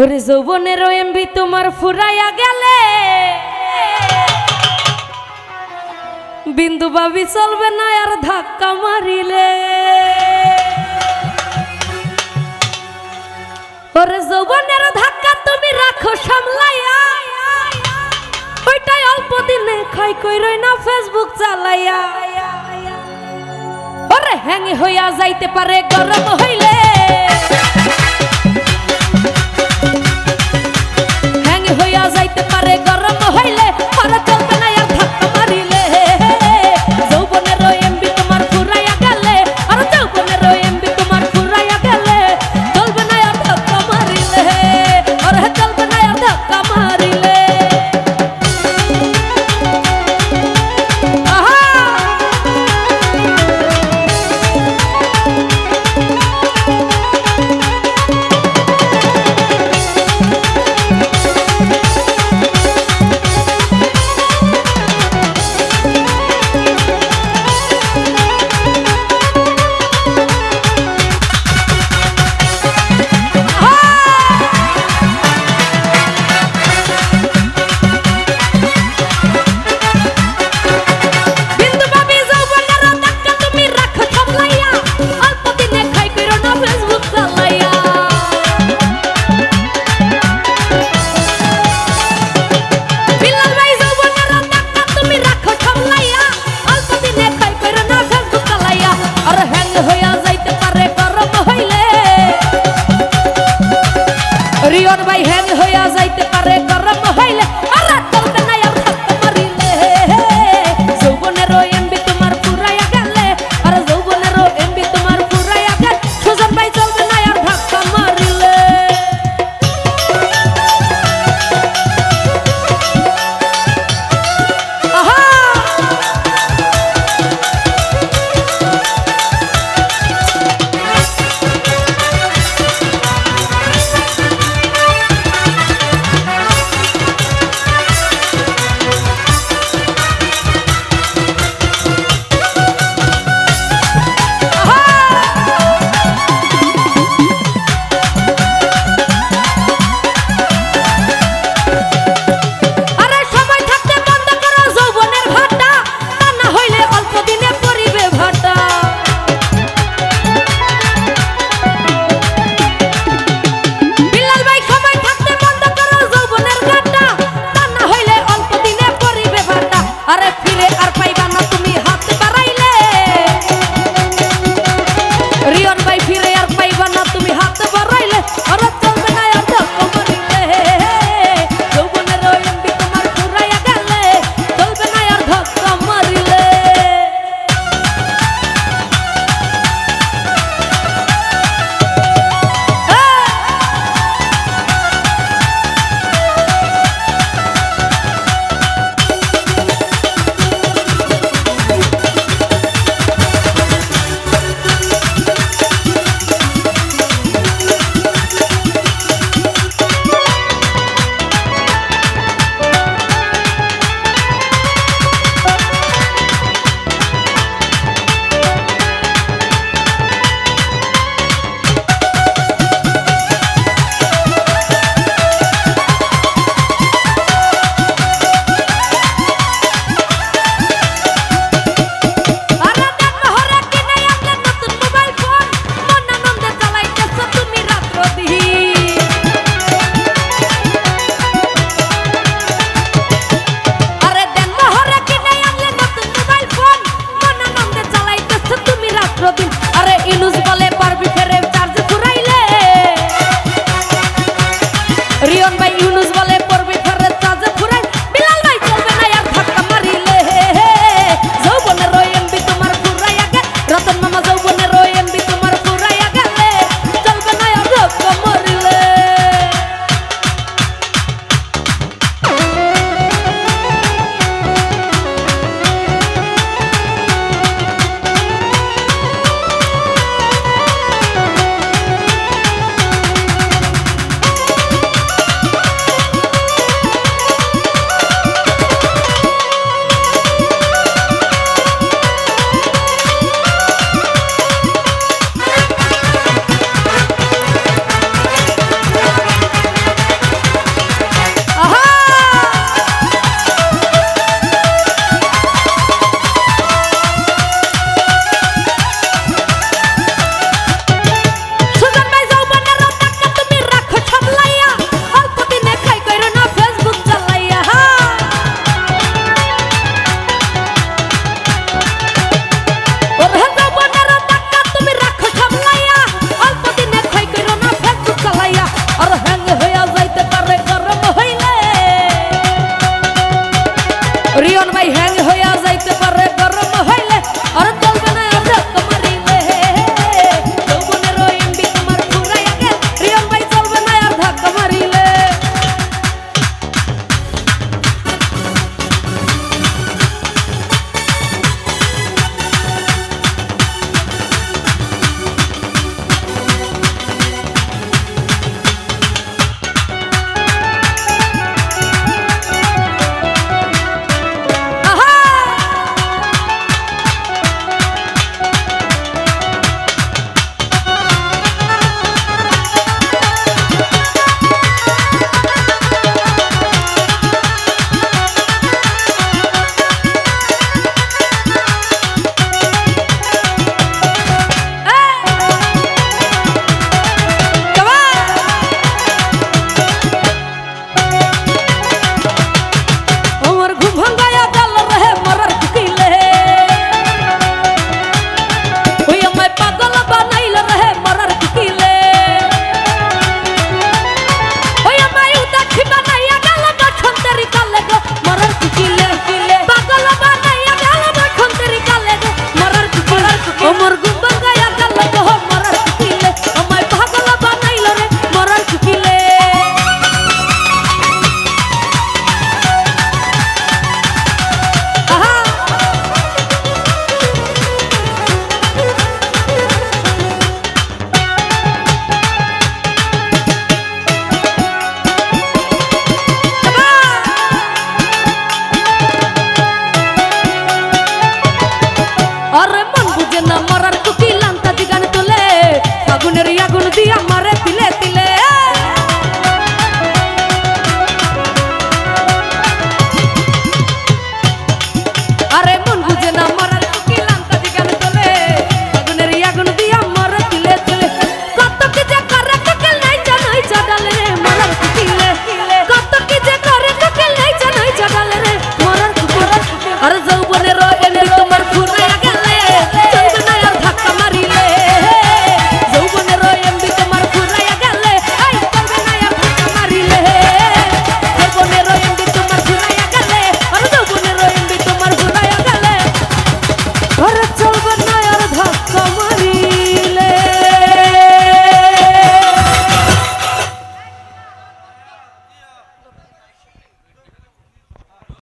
ওরে যৌবনের এমবি তোমার ফুরাইয়া গেলে বিন্দু ভাবি চলবে না আর ধাক্কা মারিলে। ওরে যৌবনের ধাক্কা তুমি রাখো সামলাইয়া, ওইটাই অল্প দিনে খাই কইরই না ফেসবুক চালাইয়া। ওরে হ্যাং হইয়া যাইতে পারে গরম হইলে, হ্যাং হইয়া যাইতে পারে গরম হইলে, আর চলবে না আর ধাক্কা মারিলে। যৌবনের এমবি তোমার ফুরাইয়া গেলে, আর যৌবনের এমবি তোমার ফুরাইয়া গেলে, চলবে না আর ধাক্কা মারিলে, আর চলবে না আর ধাক্কা মারিলে। রিয়ন ভাই হ্যাং হইয়া যাইতে পারে গরম হইলে, আর চলবে না আর ধাক্কা মারিলে। যৌবনের এমবি তোমার ফুরাইয়া গেলে, আর যৌবনের এমবি তোমার ফুরাইয়া গেলে, সুজন ভাই চলবে না আর ধাক্কা মারিলে। রিয়ন ভাই ইউনুস বলে